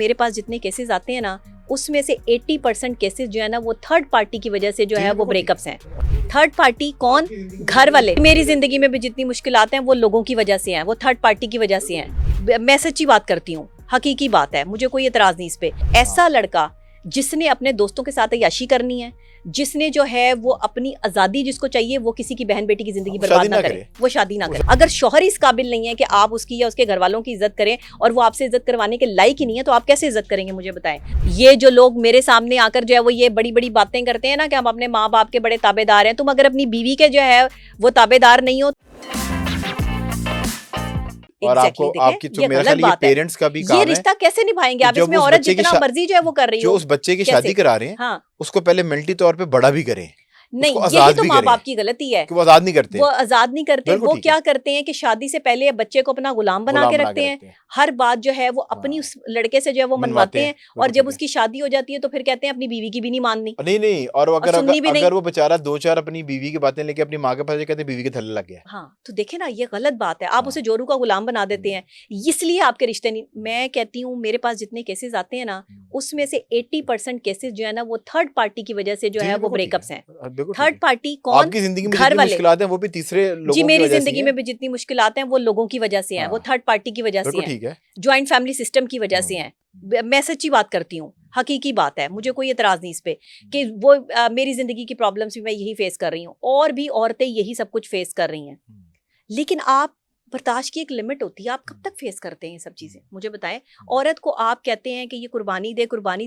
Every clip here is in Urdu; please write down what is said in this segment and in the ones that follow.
میرے پاس جتنے کیسز آتے ہیں نا اس میں سے 80% کیسز جو ہے نا وہ تھرڈ پارٹی کی وجہ سے جو ہے وہ بریک اپس ہیں. تھرڈ پارٹی کون؟ گھر والے. میری زندگی میں بھی جتنی مشکلات ہیں وہ لوگوں کی وجہ سے ہیں, وہ تھرڈ پارٹی کی وجہ سے ہیں. میں سچی بات کرتی ہوں, حقیقی بات ہے, مجھے کوئی اعتراض نہیں اس پہ. ایسا لڑکا جس نے اپنے دوستوں کے ساتھ عیاشی کرنی ہے, جس نے جو ہے وہ اپنی آزادی جس کو چاہیے وہ کسی کی بہن بیٹی کی زندگی برباد نہ کرے, وہ شادی نہ کرے. اگر شوہر اس قابل نہیں ہے کہ آپ اس کی یا اس کے گھر والوں کی عزت کریں اور وہ آپ سے عزت کروانے کے لائق ہی نہیں ہے تو آپ کیسے عزت کریں گے مجھے بتائیں. یہ جو لوگ میرے سامنے آ کر جو ہے وہ یہ بڑی بڑی باتیں کرتے ہیں نا کہ ہم اپنے ماں باپ کے بڑے تابع دار ہیں, تم اگر اپنی بیوی کے جو ہے وہ تابع دار نہیں ہو اور آپ کو آپ کی تو میرا خیال ہے یہ پیرنٹس کا بھی کام ہے. یہ رشتہ کیسے نبھائیں گے آپ؟ اس میں عورت جتنا مرضی جو ہے وہ کر رہی ہو, جو اس بچے کی شادی کرا رہے ہیں اس کو پہلے ملٹی طور پہ بڑا بھی کریں. نہیں, یہی تو ماں باپ کی غلطی ہے کہ وہ آزاد نہیں کرتے. وہ آزاد نہیں کرتے. وہ کیا کرتے ہیں کہ شادی سے پہلے بچے کو اپنا غلام بنا کے رکھتے ہیں. ہر بات جو ہے وہ اپنی اس لڑکے سے جو ہے وہ منواتے ہیں, اور جب اس کی شادی ہو جاتی ہے تو پھر کہتے ہیں اپنی بیوی کی بھی نہیں ماننی. نہیں, اور اگر وہ بیچارہ دو چار اپنی بیوی کی باتیں لے کے اپنی ماں کے پاس کہتے ہیں بیوی کے تھلے لگ گیا. ہاں تو دیکھیں نا, یہ غلط بات ہے. آپ اسے جورو کا غلام بنا دیتے ہیں, اس لیے آپ کے رشتے نہیں. میں کہتی ہوں میرے پاس جتنے کیسز آتے ہیں نا اس میں سے 80% کیسز جو ہے نا وہ تھرڈ پارٹی کی وجہ سے جو ہے وہ بریک اپس ہیں. تھرڈ پارٹی کون؟ آپ کی زندگی میں جتنی مشکلات ہیں وہ بھی تیسرے لوگوں کی وجہ سے ہیں. جی, میری زندگی میں بھی جتنی مشکلات ہیں وہ لوگوں کی وجہ سے ہیں, وہ تھرڈ پارٹی کی وجہ سے ہیں, جوائنٹ فیملی سسٹم کی وجہ سے ہیں. میں سچی بات کرتی ہوں, حقیقی بات ہے, مجھے کوئی اعتراض نہیں اس پہ کہ وہ میری زندگی کی پرابلمس بھی میں یہی فیس کر رہی ہوں, اور بھی عورتیں یہی سب کچھ فیس کر رہی ہیں. لیکن آپ برداشت کی ایک لمٹ ہوتی ہے, آپ کب تک فیس کرتے ہیں یہ سب چیزیں مجھے بتائیں. عورت کو آپ کہتے ہیں کہ یہ قربانی دے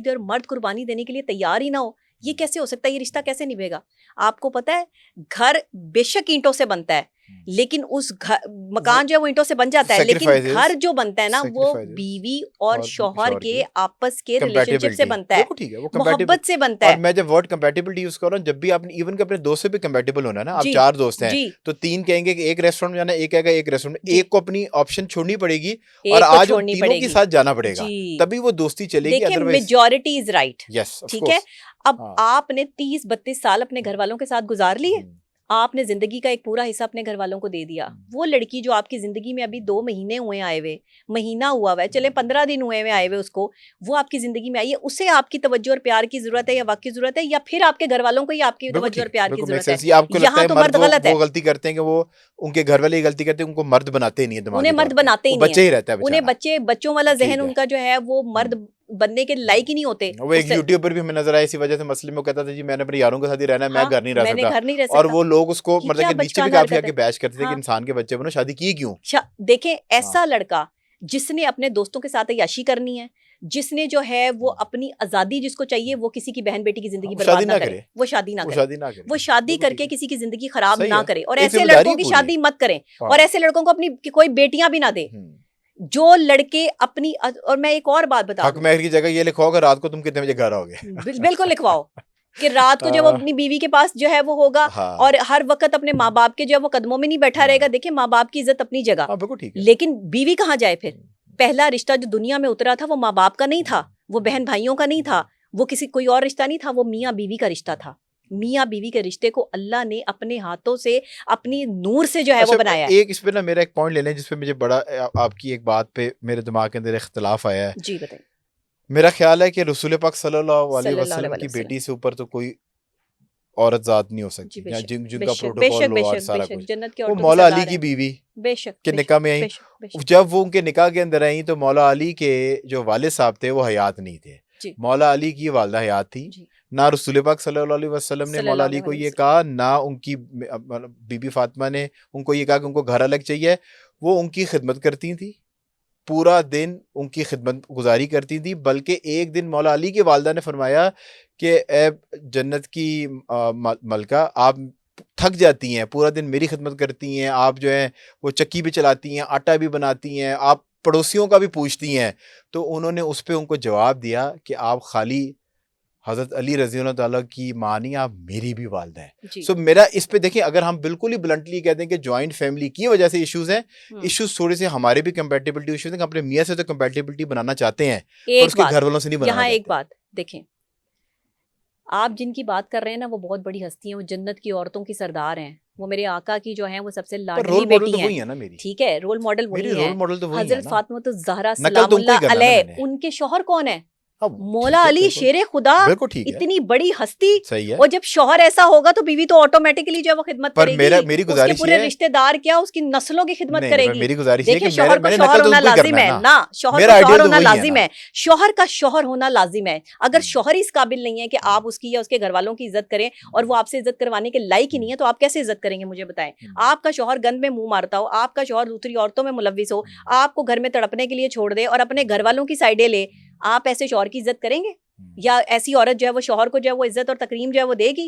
اور مرد قربانی دینے کے لیے تیار ہی نہ ہو, یہ کیسے ہو سکتا ہے؟ یہ رشتہ کیسے نبھے گا؟ آپ کو پتا ہے گھر بے شک اینٹوں سے بنتا ہے, لیکن اس مکان جو ہے وہ اینٹوں سے بن جاتا ہے, لیکن گھر جو بنتا ہے نا وہ بیوی اور شوہر کے آپس کے ریلیشن شپ سے بنتا ہے, محبت سے بنتا ہے. اور میں جب ورڈ کمپیٹیبلٹی یوز کر رہا ہوں, جب بھی آپ ایون کہ اپنے دوست سے بھی کمپیٹیبل ہونا ہے نا, آپ 4 دوست ہیں تو 3 کہیں گے کہ ایک ریسٹورینٹ میں جانا, ایک کہے گا ایک ریسٹورینٹ, ایک کو اپنی آپشن چھوڑنی پڑے گی اور آج ان تینوں کے ساتھ جانا پڑے گا, تبھی وہ دوستی چلے گی. دیکھیں میجورٹی از رائٹ, ٹھیک ہے. اب آپ نے 30-32 سال اپنے گھر والوں کے ساتھ گزار لیے, آپ نے زندگی کا ایک پورا حصہ اپنے گھر والوں کو دے دیا. وہ لڑکی جو آپ کی زندگی میں ابھی 2 مہینے ہوئے آئے ہوئے, مہینہ ہوا ہوا ہے, چلے 15 دن ہوئے آئے ہوئے, اس کو وہ آپ کی زندگی میں آئی ہے, اسے آپ کی توجہ اور پیار کی ضرورت ہے یا وقت کی ضرورت ہے, یا پھر آپ کے گھر والوں کو ہی آپ کی توجہ اور پیار کی ضرورت ہے؟ یہاں تو مرد غلط ہے. وہ غلطی کرتے ہیں کہ وہ ان کے گھر والے غلطی کرتے ہیں, ان کو مرد بناتے نہیں ہیں, انہیں مرد بناتے ہی بچے ہی رہتا ہے, انہیں بچوں والا ذہن ان کا جو ہے وہ مرد بننے کے لائق ہی نہیں ہوتے. وہ ایک یوٹیوب پر بھی ہمیں نظر آیا اسی وجہ سے مسئلے میں, کہتا تھا جی میں نے اپنے یاروں کے ساتھ ہی رہنا ہے, میں گھر نہیں رہ سکتا. اور وہ لوگ اس کو مطلب کہ نیچے بھی کافی آگے بیچ کرتے تھے کہ انسان کے بچے بنو, شادی کی کیوں؟ دیکھیں ایسا لڑکا جس نے اپنے دوستوں کے ساتھ عیاشی کرنی ہے, جس نے جو ہے وہ اپنی آزادی جس کو چاہیے وہ کسی کی بہن بیٹی کی زندگی برباد نہ کرے, وہ شادی نہ کرے, وہ شادی کر کے کسی کی زندگی خراب نہ کرے, اور ایسے لڑکوں کی شادی مت کریں, اور ایسے لڑکوں کو اپنی کوئی بیٹیاں بھی نہ دے. جو لڑکے اپنی, اور میں ایک اور بات بتا دوں, حق مہر کی جگہ یہ لکھواؤ کہ رات کو تم کتنے بجے گھر آؤ گے, بالکل لکھواؤ کہ رات کو جب وہ اپنی بیوی کے پاس جو ہے وہ ہوگا, اور ہر وقت اپنے ماں باپ کے جو ہے وہ قدموں میں نہیں بیٹھا رہے گا. دیکھیں ماں باپ کی عزت اپنی جگہ, لیکن بیوی کہاں جائے پھر؟ پہلا رشتہ جو دنیا میں اترا تھا وہ ماں باپ کا نہیں تھا, وہ بہن بھائیوں کا نہیں تھا, وہ کسی کوئی اور رشتہ نہیں تھا, وہ میاں بیوی کا رشتہ تھا. میاں بیوی کے رشتے کو اللہ نے اپنے ہاتھوں سے اپنی نور سے جو ہے وہ بنایا ہے. ایک اس پہ نا میرا ایک پوائنٹ لے لیں جس پہ مجھے بڑا آپ کی ایک بات پہ میرے دماغ کے اندر اختلاف آیا ہے. جی بتائیں. میرا خیال ہے کہ رسول پاک صلی اللہ علیہ وسلم کی بیٹی سے اوپر تو کوئی عورت ذات نہیں ہو سکتی, جن کا پروٹوکول ہو اور سارا کچھ. وہ مولا علی کی بیوی کے نکاح میں آئیں, جب وہ ان کے نکاح کے اندر آئیں تو مولا علی کے جو والد صاحب تھے وہ حیات نہیں تھے, مولا علی کی والدہ حیات تھی. نہ رسول پاک صلی اللہ علیہ وسلم نے مولا علی کو یہ کہا, نہ ان کی بی بی فاطمہ نے ان کو یہ کہا کہ ان کو گھر الگ چاہیے. وہ ان کی خدمت کرتی تھیں, پورا دن ان کی خدمت گزاری کرتی تھی. بلکہ ایک دن مولا علی کی والدہ نے فرمایا کہ اے جنت کی ملکہ, آپ تھک جاتی ہیں, پورا دن میری خدمت کرتی ہیں, آپ جو ہے وہ چکی بھی چلاتی ہیں, آٹا بھی بناتی ہیں, آپ پڑوسیوں کا بھی پوچھتی ہیں. تو انہوں نے اس پہ ان کو جواب دیا کہ آپ خالی حضرت علی رضی اللہ تعالیٰ کی ماں نہیں, آپ میری بھی والدہ ہیں. سو میرا اس پہ دیکھیں, اگر ہم بالکل ہی بلنٹلی کہتے ہیں کہ جوائنٹ فیملی کی وجہ سے ایشوز ہیں, ایشوز تھوڑے سے ہمارے بھی کمپیٹیبلٹی ایشوز ہیں, اپنے میاں سے تو کمپیٹیبلٹی بنانا چاہتے ہیں, اور اس کے گھر والوں سے نہیں بنانا. یہاں ایک بات دیکھیں, آپ جن کی بات کر رہے ہیں نا وہ بہت بڑی ہستی ہیں, وہ جنت کی عورتوں کی سردار ہیں, وہ میرے آقا کی جو ہیں وہ سب سے لاڈلی بیٹی ہیں. ٹھیک ہے, رول ماڈل وہی ہیں. حضرت فاطمہ الزہرا سلام اللہ علیہ, ان کے شوہر کون ہے؟ مولا علی شیر خدا, اتنی بڑی ہستی. اور جب شوہر ایسا ہوگا تو بیوی تو آٹومیٹکلی جو ہے وہ خدمت کرے گی, اس کے پورے رشتہ دار کیا اس کی نسلوں کی خدمت کرے گی. دیکھیں شوہر کو شوہر ہونا لازم ہے نا, شوہر کا شوہر ہونا لازم ہے, شوہر کا شوہر ہونا لازم ہے. اگر شوہر اس قابل نہیں ہے کہ آپ اس کی یا اس کے گھر والوں کی عزت کریں اور وہ آپ سے عزت کروانے کے لائق ہی نہیں ہے, تو آپ کیسے عزت کریں گے مجھے بتائیں. آپ کا شوہر گند میں منہ مارتا ہو, آپ کا شوہر دوسری عورتوں میں ملوث ہو, آپ کو گھر میں تڑپنے کے لیے چھوڑ دے اور اپنے گھر والوں کی سائڈیں لے, آپ ایسے شوہر کی عزت کریں گے؟ یا ایسی عورت جو ہے وہ شوہر کو جو ہے وہ عزت اور تکریم جو ہے وہ دے گی؟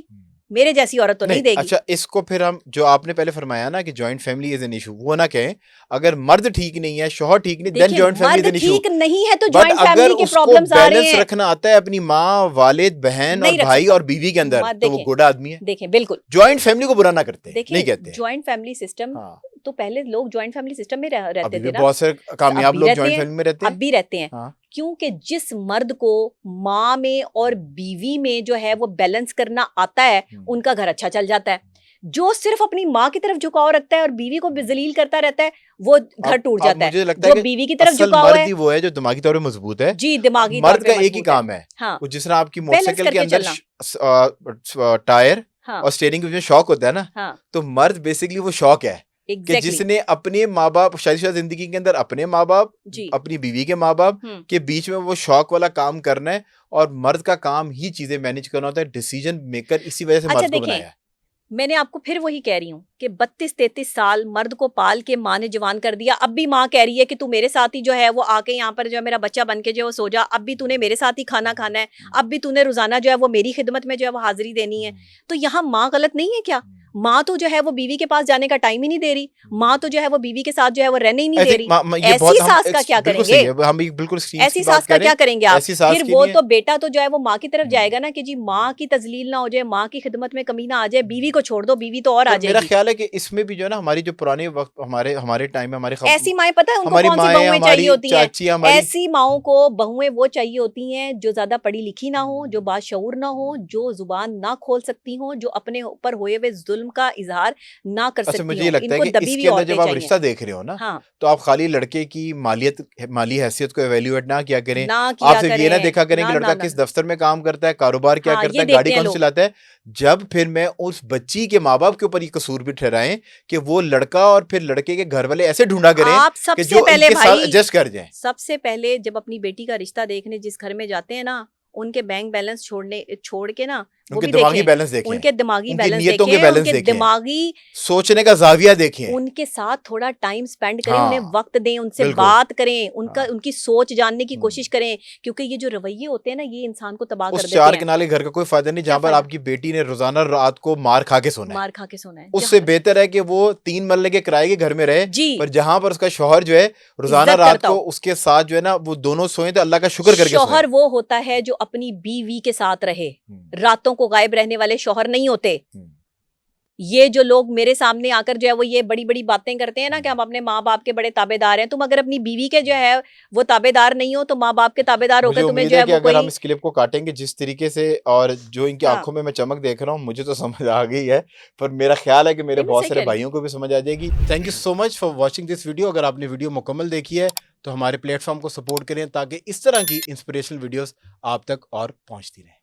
میرے جیسی عورت تو نہیں دے گی. اچھا, اس کو پھر ہم جو آپ نے پہلے فرمایا نا کہ joint family is an issue, وہ نہ کہیں اگر مرد ٹھیک نہیں ہے, شوہر ٹھیک نہیں, دین joint family is an issue. ٹھیک نہیں ہے تو جوائنٹ فیملی کے پرابلمز آ رہے ہیں. بیلنس رکھنا آتا ہے اپنی ماں, والد, بہن اور بھائی اور بیوی کے اندر, تو وہ گڈ آدمی ہے. دیکھیں بالکل جوائنٹ فیملی کو برا نہ کرتے, نہیں کہتے. جوائنٹ فیملی سسٹم تو پہلے لوگ جوائنٹ فیملی سسٹم میں رہتے تھے نا, بہت سے کامیاب لوگ جوائنٹ فیملی میں رہتے ہیں, اب بھی رہتے ہیں. کیونکہ جس مرد کو ماں میں اور بیوی میں جو ہے وہ بیلنس کرنا آتا ہے, ان کا گھر اچھا چل جاتا ہے. جو صرف اپنی ماں کی طرف جھکاؤ رکھتا ہے اور بیوی کو ذلیل کرتا رہتا ہے, وہ گھر ٹوٹ جاتا ہے. جو بیوی کی طرف جھکاؤ ہے وہ ہے جو دماغی طور پہ مضبوط ہے. جی, دماغی مرد کا ایک ہی کام ہے, جس طرح آپ کی موٹر سائیکل کے اندر ٹائر اور اسٹیئرنگ کے بیچ میں شاک ہوتا ہے نا, تو مرد بیسیکلی وہ شاک ہے کہ جس نے اپنے ماں باپ, شادی شدہ زندگی کے اندر اپنے ماں باپ, اپنی بیوی کے ماں باپ کے بیچ میں وہ شوق والا کام کرنا ہے, اور مرد کا کام ہی چیزیں مینج کرنا ہوتا ہے, ڈیسیجن میکر. اسی وجہ سے مرد کو بنایا ہے. میں نے آپ کو پھر وہی کہہ رہی ہوں کہ 32-33 سال مرد کو پال کے ماں نے جوان کر دیا. اب بھی ماں کہہ رہی ہے کہ تو میرے ساتھ ہی جو ہے وہ آ کے یہاں پر جو ہے میرا بچہ بن کے جو ہے وہ سو جا, اب بھی تو نے میرے ساتھ ہی کھانا کھانا ہے, اب بھی تو نے روزانہ جو ہے وہ میری خدمت میں جو ہے وہ حاضری دینی ہے. تو یہاں ماں غلط نہیں ہے کیا؟ ماں تو جو ہے وہ بیوی کے پاس جانے کا ٹائم ہی نہیں دے رہی, ماں تو جو ہے وہ بیوی کے ساتھ جو ہے وہ رہنے ہی نہیں دے رہی. ایسی ساس کا کیا کریں گے, ایسی ساس کا کیا کریں گے آپ؟ پھر وہ تو بیٹا تو جو ہے وہ ماں کی طرف جائے گا نا کہ جی ماں کی تذلیل نہ ہو جائے, ماں کی خدمت میں کمی نہ آ جائے, بیوی کو چھوڑ دو, بیوی تو اور آ جائے گی. میرا خیال ہے کہ اس میں بھی جو ہے نا ہماری جو پرانے وقت ہمارے ٹائم میں ہماری ایسی مائیں پتہ ہے ان کو کون سی بہویں چاہیے ہوتی ہیں؟ ایسی ماؤں کو بہویں وہ چاہیے ہوتی ہیں جو زیادہ پڑھی لکھی نہ ہو, جو باشعور نہ ہو, جو زبان نہ کھول سکتی ہوں, جو اپنے اوپر ہوئے ہوئے ظلم کا اظہار نہ کر سکتی ہوں. مجھے لگتا ہے کہ اس کے اندر جب آپ رشتہ دیکھ رہے ہو نا, تو آپ خالی لڑکے کی مالی حیثیت کو ایویلیویٹ نہ کیا کریں. آپ صرف یہ نہ دیکھا کریں کہ لڑکا کس دفتر میں کام کرتا ہے, کاروبار کیا کرتا ہے, گاڑی کون سی چلاتا ہے. جب پھر میں اس بچی کے ماں باپ کے اوپر یہ قصور بھی ٹھہرائیں کہ وہ لڑکا اور پھر لڑکے کے گھر والے ایسے ڈھونڈا کریں کہ جو ان کے ساتھ ایڈجسٹ کر جائیں. سب سے پہلے جب اپنی بیٹی کا رشتہ دیکھنے جس گھر میں جاتے ہیں نا, ان کے بینک بیلنس چھوڑ کے نا ان کے دماغی بیلنس دیکھیں, ان کے دماغی بیلنس نیتوں کے دیکھیں, بیلنس ان کے دیکھیں, دماغی سوچنے کا زاویہ دیکھیں, ان کے ساتھ تھوڑا ٹائم سپینڈ کریں, انہیں وقت دیں, ان سے بات کریں, ان کی سوچ جاننے کی کوشش کریں, کیونکہ یہ جو رویے ہوتے ہیں نا یہ انسان کو تباہ کر دیتے ہیں. اس 4 کنالے گھر کا کوئی فائدہ نہیں جہاں پر آپ کی بیٹی نے روزانہ رات کو مار کھا کے سونا ہے. اس سے بہتر ہے کہ وہ 3 مرلے کے کرائے کے گھر میں رہے, پر جہاں پر اس کا شوہر جو ہے روزانہ رات کو اس کے ساتھ جو ہے نا وہ دونوں سوئیں تو اللہ کا شکر کر کے سوئیں. شوہر وہ ہوتا ہے جو اپنی بیوی کے ساتھ رہے, راتوں کو غائب رہنے والے شوہر نہیں ہوتے. یہ جو لوگ میرے سامنے آ کر جو ہے وہ یہ بڑی بڑی باتیں کرتے ہیں نا کہ ہم اپنے ماں باپ کے بڑے تابع دار ہیں, تم اگر اپنی بیوی کے جو ہے وہ تابع دار نہیں ہو تو ماں باپ کے تابع دار ہو کے تمہیں جو ہے وہ اگر ہم اس کلپ کو کاٹیں گے جس طریقے سے اور جو ان کی آنکھوں میں چمک دیکھ رہا ہوں, مجھے تو سمجھ آ گئی ہے, پر میرا خیال ہے کہ میرے بہت سارے بھائیوں کو بھی سمجھ آ جائے گی. Thank you so much for watching this video. اگر آپ نے ویڈیو مکمل دیکھی ہے تو ہمارے پلیٹ فارم کو سپورٹ کریں تاکہ اس طرح کی انسپریشنل ویڈیوز آپ تک اور پہنچتی رہیں.